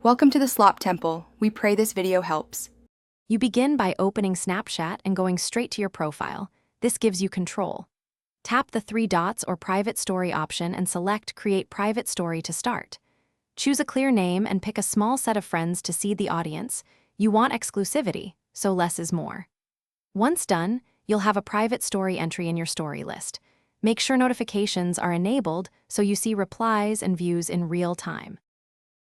Welcome to the Slop Temple. We pray this video helps. You begin by opening Snapchat and going straight to your profile. This gives you control. Tap the three dots or private story option and select Create Private Story to start. Choose a clear name and pick a small set of friends to seed the audience. You want exclusivity, so less is more. Once done, you'll have a private story entry in your story list. Make sure notifications are enabled so you see replies and views in real time.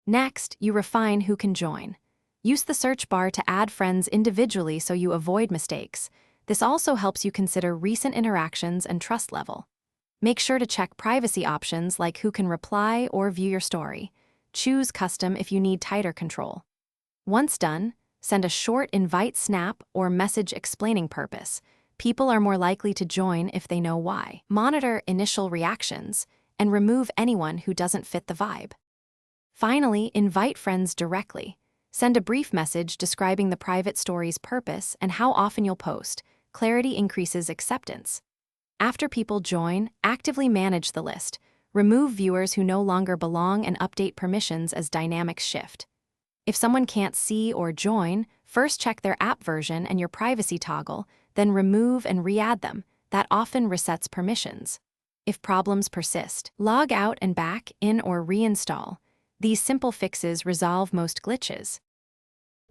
Next, you refine who can join. Use the search bar to add friends individually so you avoid mistakes. This also helps you consider recent interactions and trust level. Make sure to check privacy options like who can reply or view your story. Choose custom if you need tighter control. Once done, send a short invite snap or message explaining purpose. People are more likely to join if they know why. Monitor initial reactions and remove anyone who doesn't fit the vibe. Finally, invite friends directly. Send a brief message describing the private story's purpose and how often you'll post. Clarity increases acceptance. After people join, actively manage the list. Remove viewers who no longer belong and update permissions as dynamics shift. If someone can't see or join, first check their app version and your privacy toggle, then remove and re-add them. That often resets permissions. If problems persist, log out and back in or reinstall. These simple fixes resolve most glitches.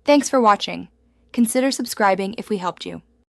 Thanks for watching. Consider subscribing if we helped you.